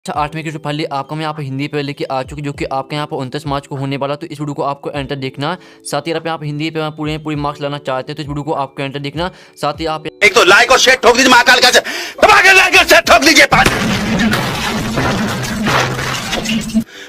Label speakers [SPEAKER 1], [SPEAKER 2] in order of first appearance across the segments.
[SPEAKER 1] अच्छा 8वीं की जो पहले आपको मैं यहाँ पर हिंदी पे लेके आ चुकी जो कि आपके यहाँ पर 29 मार्च को होने वाला। तो इस वीडियो को आपको एंटर देखना। साथ ही अगर आप हिंदी पे पूरी मार्क्स लाना चाहते हैं तो इस वीडियो को आपको एंटर देखना। साथ ही आप
[SPEAKER 2] एक तो लाइक और शेयर ठोक दीजिए, महाकाल का दबा के लाइक और शेयर ठोक दीजिए।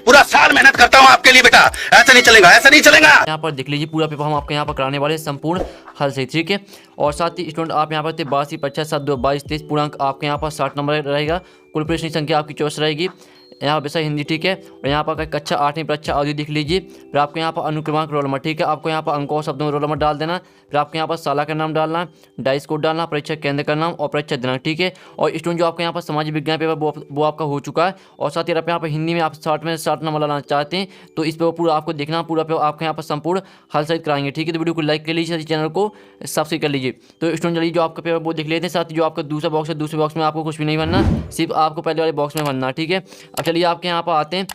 [SPEAKER 2] पूरा साल मेहनत करता हूँ आपके लिए बेटा, ऐसा नहीं चलेगा, ऐसा नहीं चलेगा।
[SPEAKER 1] यहाँ पर देख लीजिए पूरा पेपर हम आपके यहाँ पर कराने वाले हैं संपूर्ण हल से, ठीक है। और साथ ही स्टूडेंट आप यहाँ पर 82 55 7 2 22 23 पूर्णांक आपके यहाँ पर 60 नंबर रहेगा। कुल प्रश्न की संख्या आपकी 24 रहेगी। यहाँ पर विषय हिंदी, ठीक है। और यहाँ पर कक्षा 8वीं परीक्षा अवधि देख लीजिए। फिर आपको यहाँ पर अनुक्रमांक रोल नंबर, ठीक है। आपको यहाँ पर अंकों और शब्दों में रोल नंबर डाल देना। फिर आपको यहाँ पर साला का नाम डालना, डाइस कोड डालना, परीक्षा केंद्र का नाम और परीक्षा दिनांक, ठीक है। और स्टूडेंट जो आपको यहाँ पर समाज विज्ञान पेपर वो आपका हो चुका है। और साथ ही आप यहाँ पर हिंदी में आप 60 में 60 नंबर लाना चाहते हैं तो इस पेपर पूरा आपको देखना, पूरा पेपर आपके यहाँ पर संपूर्ण हल सहित कराएंगे, ठीक है। तो वीडियो को लाइक कर लीजिए, चैनल को सब्सक्राइब कर लीजिए। तो स्टूडेंट चलिए जो आपका पेपर वो देख लेते हैं। साथ ही जो आपका दूसरा बॉक्स है, दूसरे बॉक्स में आपको कुछ भी नहीं भरना, सिर्फ आपको पहले वाले बॉक्स में भरना, ठीक है। अब चलिए आपके यहाँ पर आते हैं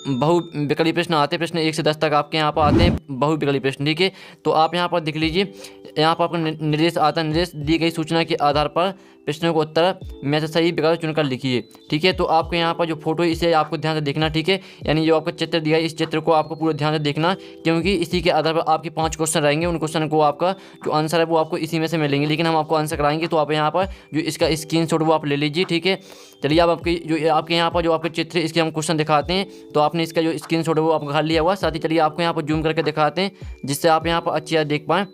[SPEAKER 1] बहु विकल्प प्रश्न आते हैं। प्रश्न 1 से 10 तक आपके यहाँ पर आते हैं बहु विकल्प प्रश्न, ठीक है। तो आप यहाँ पर देख लीजिए, यहाँ पर आपको निर्देश आता है। निर्देश दी गई सूचना के आधार पर प्रश्नों को उत्तर में से सही विकल्प चुनकर लिखिए, ठीक है। तो आपको यहाँ पर जो फोटो है इसे आपको ध्यान से देखना, ठीक है। यानी जो आपका चित्र दिया है इस चित्र को आपको पूरा ध्यान से देखना, क्योंकि इसी के आधार पर आपके 5 क्वेश्चन रहेंगे। उन क्वेश्चन को आपका जो आंसर है वो आपको इसी में से मिलेंगे, लेकिन हम आपको आंसर कराएंगे। तो आप यहाँ पर जो इसका स्क्रीनशॉट वो आप ले लीजिए, ठीक है। चलिए अब आपके यहाँ पर जो आपके चित्र है इसके हम क्वेश्चन दिखाते हैं। तो आपने इसका जो स्क्रीनशॉट है वो आपको घर लिया हुआ। साथ ही चलिए आपको यहाँ पर जूम करके दिखाते हैं जिससे आप यहाँ पर अच्छी तरह देख पाएँ,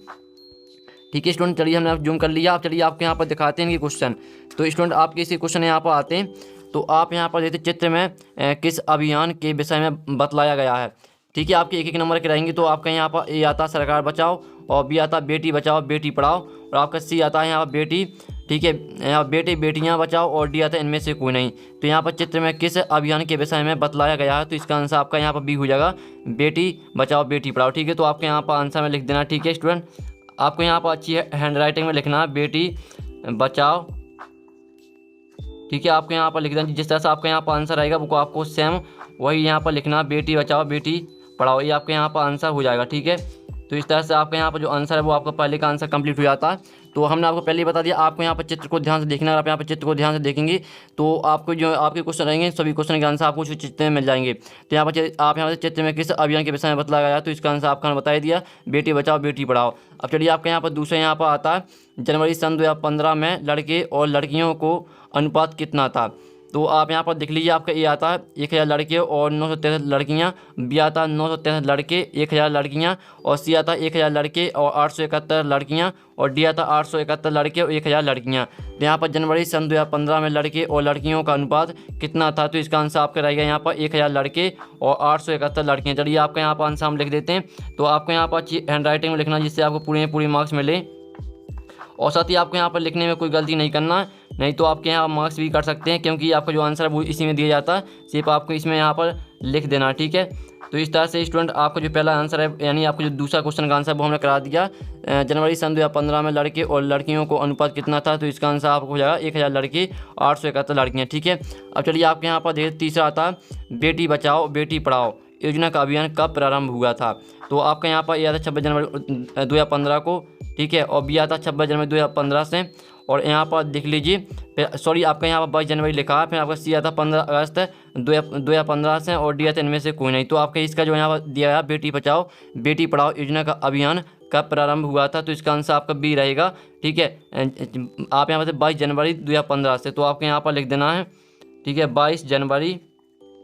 [SPEAKER 1] ठीक है स्टूडेंट। चलिए हमने जूम कर लिया। आप चलिए आपके यहाँ पर दिखाते हैं इनके क्वेश्चन। तो स्टूडेंट आपके इसी क्वेश्चन यहाँ पर आते हैं। तो आप यहाँ पर देखते चित्र में किस अभियान के विषय में बतलाया गया है, ठीक है। आपके 1-1 नंबर के रहेंगे। तो आपका यहाँ पर ए आता सरकार बचाओ, और बी आता बेटी बचाओ बेटी पढ़ाओ, और आपका सी आता है यहाँ पर बेटी, ठीक है, यहाँ बेटे बेटियाँ बचाओ, और डी आता है इनमें से कोई नहीं। तो यहाँ पर चित्र में किस अभियान के विषय में बतलाया गया है, तो इसका आंसर आपका यहाँ पर बी हो जाएगा, बेटी बचाओ बेटी पढ़ाओ, ठीक है। तो आपके यहाँ पर आंसर में लिख देना, ठीक है स्टूडेंट। आपको यहाँ पर अच्छी हैंड राइटिंग में लिखना है बेटी बचाओ, ठीक है। आपको यहाँ पर लिख देना जिस तरह से आपका यहाँ पर आंसर आएगा वो आपको सेम वही यहाँ पर लिखना, बेटी बचाओ बेटी पढ़ाओ, ये आपके यहाँ पर आंसर हो जाएगा, ठीक है। तो इस तरह से आपका यहाँ पर जो आंसर है वो आपका पहले का आंसर कंप्लीट हो जाता है। तो हमने आपको पहले ही बता दिया, आपको यहाँ पर चित्र को ध्यान से देखना है। आप यहाँ पर चित्र को ध्यान से देखेंगे तो आपको जो आपके क्वेश्चन रहेंगे सभी क्वेश्चन के आंसर आपको उस चित्र में मिल जाएंगे। तो यहाँ पर आप यहाँ पर चित्र में किस अभियान के विषय में बतलाया गया, तो इसका आंसर आपका हमने बता दिया, बेटी बचाओ बेटी पढ़ाओ। अब चलिए आपके यहाँ पर दूसरा यहाँ पर आता है, जनवरी सन 2015 में लड़के और लड़कियों को अनुपात कितना था। तो आप यहाँ पर देख लीजिए, आपका ए आता है 1000 लड़के और 963 लड़कियाँ, बी आता है 963 लड़के 1000 लड़कियाँ, और सी आता है 1000 लड़के और 871 लड़कियाँ, और डी आता है 871 लड़के और 1000 लड़कियाँ। तो यहाँ पर जनवरी सन 2015 में लड़के और लड़कियों का अनुपात कितना था, तो इसका आंसर आपका रहेगा यहाँ पर 1000 लड़के और 871 लड़कियाँ। चलिए आपका यहाँ पर आंसर हम लिख देते हैं। तो आपको यहाँ पर अच्छी हैंड राइटिंग में लिखना जिससे आपको पूरे मार्क्स मिले, और साथ ही आपको यहाँ पर लिखने में कोई गलती नहीं करना, नहीं तो आपके यहाँ मार्क्स भी कर सकते हैं, क्योंकि आपका जो आंसर है वो इसी में दिया जाता है। सिर्फ आपको इसमें यहाँ पर लिख देना, ठीक है। तो इस तरह से स्टूडेंट आपका जो पहला आंसर है यानी आपको जो दूसरा क्वेश्चन का आंसर वो हमने करा दिया। जनवरी सन 2015 में लड़के और लड़कियों को अनुपात कितना था, तो इसका आंसर आपको हो जाएगा 1000 लड़के 871 लड़कियाँ, ठीक है। अब चलिए आपके यहाँ पर देखिए तीसरा आता है, बेटी बचाओ बेटी पढ़ाओ योजना का अभियान कब प्रारंभ हुआ था। तो आपका यहाँ पर यह आता है 26 जनवरी 2015 को, ठीक है, और बी आता है 26 जनवरी 2015 से, और यहाँ पर देख लीजिए सॉरी आपका यहाँ पर 22 जनवरी लिखा है। फिर आपका सी आता है 15 अगस्त 2015 से, और डी आता है इनमें से कोई नहीं। तो आपका इसका जो यहाँ पर दिया है बेटी बचाओ बेटी पढ़ाओ योजना का अभियान कब प्रारंभ हुआ था, तो इसका आंसर आपका बी रहेगा, ठीक है। आप यहाँ पर 22 जनवरी 2015 से, तो आपको यहाँ पर लिख देना है, ठीक है, 22 जनवरी।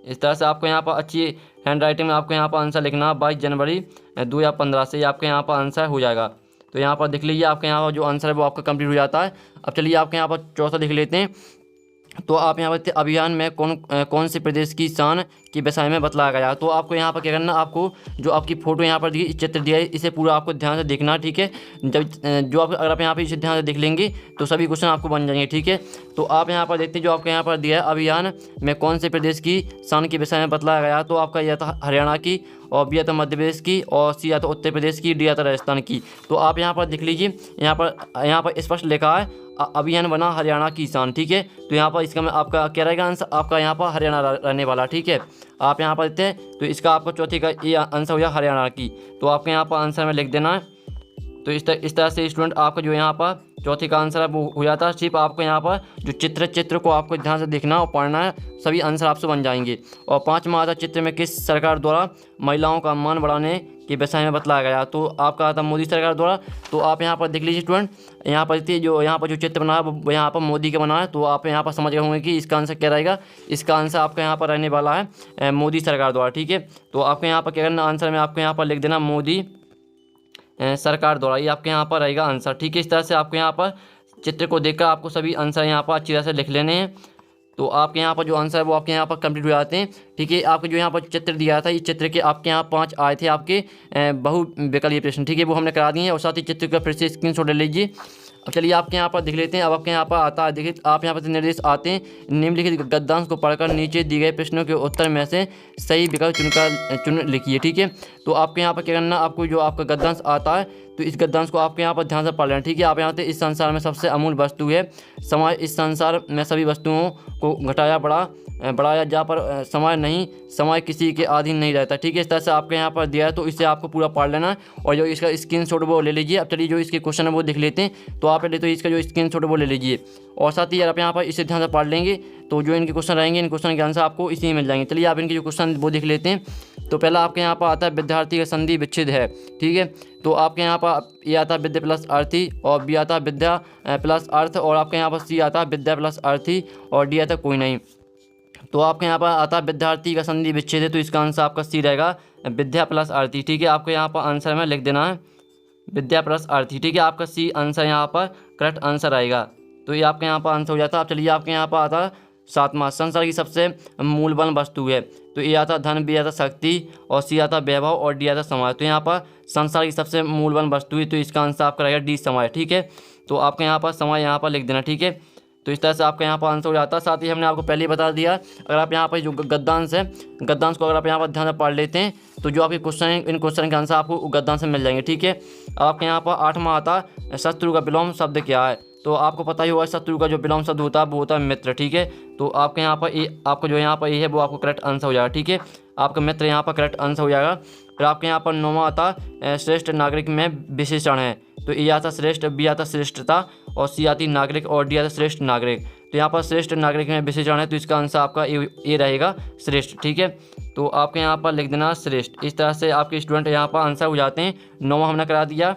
[SPEAKER 1] इस तरह से आपको यहाँ पर अच्छी हैंड राइटिंग में आपको यहाँ पर आंसर लिखना 22 जनवरी 2015 से, आपके यहाँ पर आंसर हो जाएगा। तो यहाँ पर देख लीजिए आपके यहाँ पर जो आंसर है वो आपका कंप्लीट हो जाता है। अब चलिए आपके यहाँ पर चौथा देख लेते हैं। तो आप यहाँ पर अभियान में कौन से प्रदेश की शान के विषय में बतलाया गया। तो आपको यहाँ पर क्या करना, आपको जो आपकी फ़ोटो यहाँ पर दी चित्र दिया है इसे पूरा आपको ध्यान से देखना, ठीक है। जब जो आप अगर आप यहाँ पर इसे ध्यान से देख लेंगे तो सभी क्वेश्चन आपको बन जाएंगे, ठीक है। तो आप यहाँ पर देखते हैं जो आपके यहाँ पर दिया है, अभियान में कौन से प्रदेश की शान के विषय में बतलाया गया। तो आपका यह था हरियाणा की, और बी आता मध्य प्रदेश की, और सी आता उत्तर प्रदेश की, डी आता राजस्थान की। तो आप यहाँ पर देख लीजिए, यहाँ पर स्पष्ट लिखा है अभियान बना हरियाणा की शान, ठीक है। तो यहाँ पर इसका आपका क्या रहेगा आंसर, आपका यहाँ पर हरियाणा रहने वाला, ठीक है। आप यहाँ पर देते हैं तो इसका आपका चौथी का ये आंसर हो जाए हरियाणा की। तो आपके यहाँ पर आंसर में लिख देना है। तो इस तरह से स्टूडेंट आपका जो यहाँ पर चौथी का आंसर है वो हो जाता है। सिर्फ आपको यहाँ पर जो चित्र को आपको ध्यान से देखना और पढ़ना है, सभी आंसर आपसे बन जाएंगे। और 5वां आता चित्र में किस सरकार द्वारा महिलाओं का मान बढ़ाने के विषय में बतलाया गया, तो आपका आता मोदी सरकार द्वारा। तो आप यहाँ पर देख लीजिए स्टूडेंट, यहाँ पर यहाँ पर जो चित्र बना है वो यहाँ पर मोदी का बना है। तो आप यहाँ पर समझ गए होंगे कि इसका आंसर क्या रहेगा। इसका आंसर आपका यहाँ पर रहने वाला है मोदी सरकार द्वारा, ठीक है। तो आपको यहाँ पर क्या करना, आंसर में आपको यहाँ पर लिख देना मोदी सरकार द्वारा, ये आपके यहाँ पर रहेगा आंसर, ठीक है। इस तरह से आपको यहाँ पर चित्र को देखकर आपको सभी आंसर यहाँ पर अच्छी तरह से लिख लेने हैं। तो आपके यहाँ पर जो आंसर है वो आपके यहाँ पर कंप्लीट हो जाते हैं, ठीक है। आपको जो यहाँ पर चित्र दिया था, इस चित्र के आपके यहाँ 5 आए थे आपके बहुविकल्पीय प्रश्न, ठीक है, वो हमने करा दिए हैं। और साथ ही चित्र का फिर से स्क्रीनशॉट ले लीजिए। अब चलिए आपके यहाँ पर देख लेते हैं। अब आपके यहाँ पर आता है, देखिए आप यहाँ पर निर्देश आते हैं, निम्नलिखित गद्यांश को पढ़कर नीचे दिए गए प्रश्नों के उत्तर में से सही विकल्प चुन लिखिए, ठीक है। तो आपके यहाँ पर क्या करना, आपको जो आपका गद्यांश आता है तो इस गद्यांश को आपके यहाँ पर ध्यान से पढ़ लेना, ठीक है। आप यहाँ पे इस संसार में सबसे अमूल्य वस्तु है समय, इस संसार में सभी वस्तुओं को घटाया बढ़ाया जा पर समय नहीं, समय किसी के अधीन नहीं रहता, ठीक है। इस तरह से आपके यहाँ पर दिया है, तो इसे आपको पूरा पढ़ लेना है। और जो इसका स्क्रीनशॉट वो ले लीजिए। अब चलिए जो इसके क्वेश्चन है वो देख लेते हैं। तो आप पहले तो इसका जो स्क्रीनशॉट वो ले लीजिए, और साथ ही आप यहाँ पर इसे ध्यान से पढ़ लेंगे तो जो इनके क्वेश्चन रहेंगे, इन क्वेश्चन के आंसर आपको इसी में मिल जाएंगे। चलिए आप इनके जो क्वेश्चन वो देख लेते हैं। तो पहला आपके यहाँ पर आता है विद्यार्थी का संधि विच्छेद है, ठीक है। तो आपके यहाँ पर ये आता है विद्या प्लस अर्थी, और बी आता है विद्या प्लस अर्थ, और आपके यहाँ पर सी आता है विद्या प्लस अर्थी, और डी आता है कोई नहीं। तो आपके यहाँ पर आता है विद्यार्थी का संधि विच्छेद है, तो इसका आंसर आपका सी रहेगा विद्या प्लस अर्थी, ठीक है। आपको यहाँ पर आंसर में लिख देना है विद्या प्लस अर्थी, ठीक है। आपका सी आंसर यहाँ पर करेक्ट आंसर आएगा। तो ये आपके यहाँ पर आंसर हो जाता है। अब चलिए आपके यहाँ पर आता है 7वां, संसार की सबसे मूल्यवान वस्तु है। तो ए आता धन, बी आता शक्ति, और सी आता वैभव, और डी आता समय। तो यहाँ पर संसार की सबसे मूल्यवान वस्तु है, तो इसका आंसर आपका रहेगा डी समय, ठीक है। तो आपके यहाँ पर समय यहाँ पर लिख देना, ठीक है। तो इस तरह से आपका यहाँ पर आंसर हो जाता है। साथ ही हमने आपको पहले ही बता दिया, अगर आप यहाँ पर जो गद्यांश है, गद्यांश को अगर आप यहाँ पर ध्यान से पढ़ लेते हैं तो जो आपके क्वेश्चन हैं, इन क्वेश्चन के आंसर आपको गद्यांश में मिल जाएंगे, ठीक है। अब आपके यहाँ पर 8वां आता शत्रु का विलोम शब्द क्या है। तो आपको पता ही होगा शत्रु का जो विलोम शब्द होता है वो होता है मित्र, ठीक है। तो आपके यहाँ पर आपको जो यहाँ पर ये है वो आपको करेक्ट आंसर हो जाएगा, ठीक है। आपका मित्र यहाँ पर करेक्ट आंसर हो जाएगा। फिर आपके यहाँ पर 9वां आता श्रेष्ठ नागरिक में विशेषण है। तो ए आता श्रेष्ठ, बी आता श्रेष्ठता, और सी आती नागरिक, और डी आता श्रेष्ठ नागरिक। तो यहाँ पर श्रेष्ठ नागरिक में विशेषण है, तो इसका आंसर आपका ए रहेगा श्रेष्ठ, ठीक है। तो आपके यहाँ पर लिख देना श्रेष्ठ। इस तरह से आपके स्टूडेंट यहाँ पर आंसर हो जाते हैं। 9वां हमने करा दिया।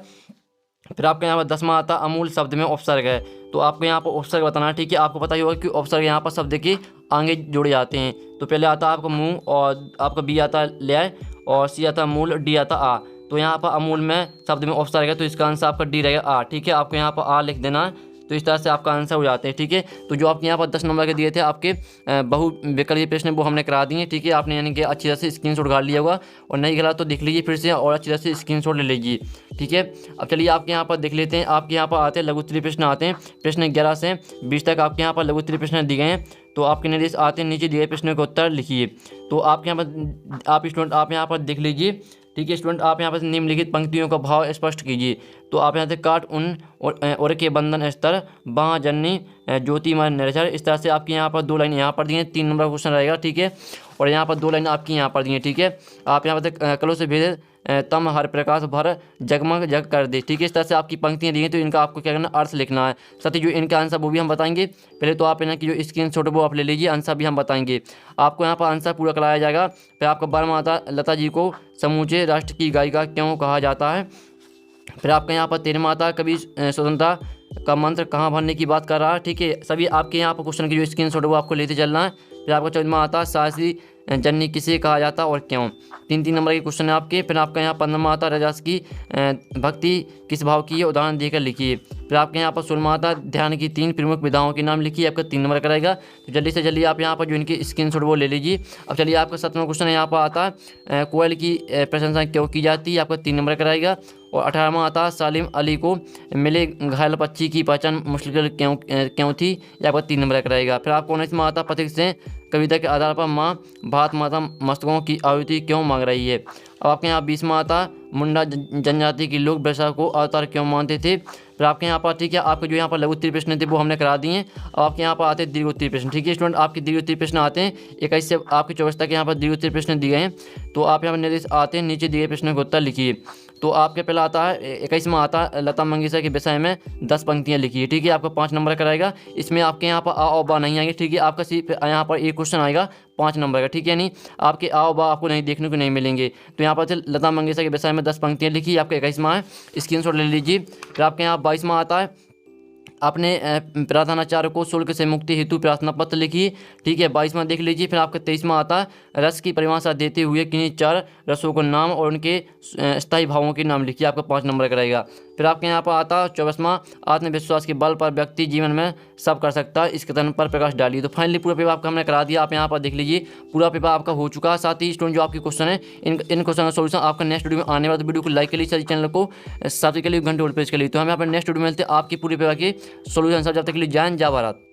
[SPEAKER 1] फिर आपके यहाँ पर 10वां आता अमूल शब्द में उपसर्ग है। तो आपको यहाँ पर उपसर्ग बताना है, ठीक है। आपको पता ही होगा कि उपसर्ग यहाँ पर शब्द के आगे जोड़े जाते हैं। तो पहले आता है आपका मुँह, और आपका बी आता लय, और सी आता मूल, डी आता आ। तो यहाँ पर अमूल में शब्द में उपसर्ग है, तो इसका आंसर आपका डी रहेगा आ, ठीक है। आपको यहाँ पर आ लिख देना है। तो इस तरह से आपका आंसर हो जाते हैं, ठीक है। तो जो आपके यहाँ पर 10 नंबर के दिए थे आपके बहुविकल्पीय प्रश्न वो हमने करा दिए, ठीक है। आपने यानी कि अच्छी तरह से स्क्रीनशॉट उठा लिया होगा, और नहीं करा तो देख लीजिए फिर से, और अच्छी तरह से स्क्रीनशॉट ले लीजिए, ठीक है। अब चलिए आपके यहाँ पर देख लेते हैं। आपके यहाँ पर आते हैं लघुत्तरीय प्रश्न आते हैं, प्रश्न 11 से 20 तक आपके यहाँ पर लघुत्तरीय प्रश्न दिए गए हैं। तो आपके निर्देश आते हैं, नीचे दिए प्रश्नों के उत्तर लिखिए। तो आपके यहाँ पर आप स्टूडेंट आप यहाँ पर देख लीजिए, ठीक है। स्टूडेंट आप यहाँ पर निम्नलिखित पंक्तियों का भाव स्पष्ट कीजिए। तो आप यहाँ से काट उन और के बंधन स्तर बाँ जननी ज्योतिमय निर्झर। इस तरह से आपकी यहाँ पर 2 लाइन यहाँ पर दी हैं, 3 नंबर क्वेश्चन रहेगा, ठीक है। और यहाँ पर 2 लाइन आपकी यहाँ पर दी हैं, ठीक है। आप यहाँ पर कलो से भेद तम हर प्रकाश भर जगमग जग कर दे, ठीक है। इस तरह से आपकी पंक्तियाँ दी हैं, तो इनका आपको क्या करना, अर्थ लिखना है। साथ ही जो इनका आंसर वो भी हम बताएंगे। पहले तो आप इनकी की जो स्क्रीनशॉट वो आप ले लीजिए, आंसर भी हम बताएंगे। आपको यहाँ पर आंसर पूरा कराया जाएगा। फिर आपका 12वां आता लता जी को समूचे राष्ट्र की गायिका क्यों कहा जाता है। फिर आपका यहाँ पर 13वां आता कभी स्वतंत्रता का मंत्र कहाँ भरने की बात कर रहा है, ठीक है। सभी आपके यहाँ पर क्वेश्चन की जो स्क्रीनशॉट है वो आपको लेते चलना है। फिर आपका 14वां आता साहसी जननी किसे कहा जाता और क्यों। 3 नंबर के क्वेश्चन है आपके। फिर आपका यहाँ 15वां आता रजास की भक्ति किस भाव की है, उदाहरण देकर लिखिए। फिर आपके यहाँ पर 16वां आता ध्यान की 3 प्रमुख विधाओं के नाम लिखिए। आपका 3 नंबर कराएगा। तो जल्दी से जल्दी आप यहाँ पर जो इनकी स्क्रीनशॉट वो ले लीजिए। अब चलिए आपका 7वां क्वेश्चन है, यहाँ पर आता है कोयल की प्रशंसा क्यों की जाती है। आपका 3 नंबर कराएगा। और 18वां आता सालिम अली को मिले घायल पक्षी की पहचान मुश्किल क्यों थी। ये आपका 3 नंबर कराएगा। फिर आपको 19वां आता पथिक से कविता के आधार पर माँ भात माता मस्तकों की आहुति क्यों मांग रही है। अब आपके यहाँ 20वां आता मुंडा जनजाति के लोग वैशाख को अवतार क्यों मानते थे। फिर आपके यहाँ पर ठीक है आपके जो यहाँ पर लघु उत्तरीय प्रश्न थे वो हमने करा दिए हैं। अब आपके यहाँ पर आते हैं दीर्घ उत्तरीय प्रश्न। ठीक है स्टूडेंट, आपके दीर्घ उत्तरीय प्रश्न आते हैं 21 से आपके 24 तक यहाँ पर दीर्घ उत्तरीय प्रश्न दिए हैं। तो आप यहाँ पर निर्देश आते हैं, नीचे दिए गए प्रश्न का उत्तर लिखिए। तो आपके पहला आता है 21वां आता है लता मंगेशकर के विषय में 10 पंक्तियाँ लिखिए। ठीक है, आपको 5 नंबर कराएगा। इसमें आपके यहाँ पर आ और बा नहीं आएंगे। ठीक है, आपका सिर्फ यहाँ पर एक क्वेश्चन आएगा 5 नंबर का। ठीक है, नहीं आपके आ और बा आपको नहीं देखने को नहीं मिलेंगे। तो यहाँ पर लता मंगेशकर के विषय में 10 पंक्तियाँ लिखी, आपका 21वां है, स्क्रीनशॉट ले लीजिए। फिर आपके यहाँ 22वां आता है अपने प्रधानाचार्य को शुल्क से मुक्ति हेतु प्रार्थना पत्र लिखिए। ठीक है, 22वां देख लीजिए। फिर आपका 23वां आता है रस की परिभाषा देते हुए किन्हीं 4 रसों को नाम और उनके स्थायी भावों के नाम लिखिए, आपका 5 नंबर कराएगा। फिर आपके यहाँ पर आता है 24वां आत्मविश्वास के बल पर व्यक्ति जीवन में सब कर सकता है, इस कथन पर प्रकाश डालिए। तो फाइनली पूरा पेपर आपका हमने करा दिया, आप यहाँ पर देख लीजिए पूरा पेपर आपका हो चुका है। साथ ही स्टूडेंट जो आपके क्वेश्चन है इन क्वेश्चन का सोल्यूशन आपका नेक्स्ट वीडियो में आने वाला। तो वीडियो को लाइक कर लीजिए, चैनल को सब्सक्राइब कर लीजिए, घंटे और प्रेस कर लीजिए। तो हम यहाँ पर नेक्स्ट वीडियो में मिलते हैं आपकी पूरी पेपर के सोल्यूशन सब। जब तक के लिए जय हिंद, जय भारत।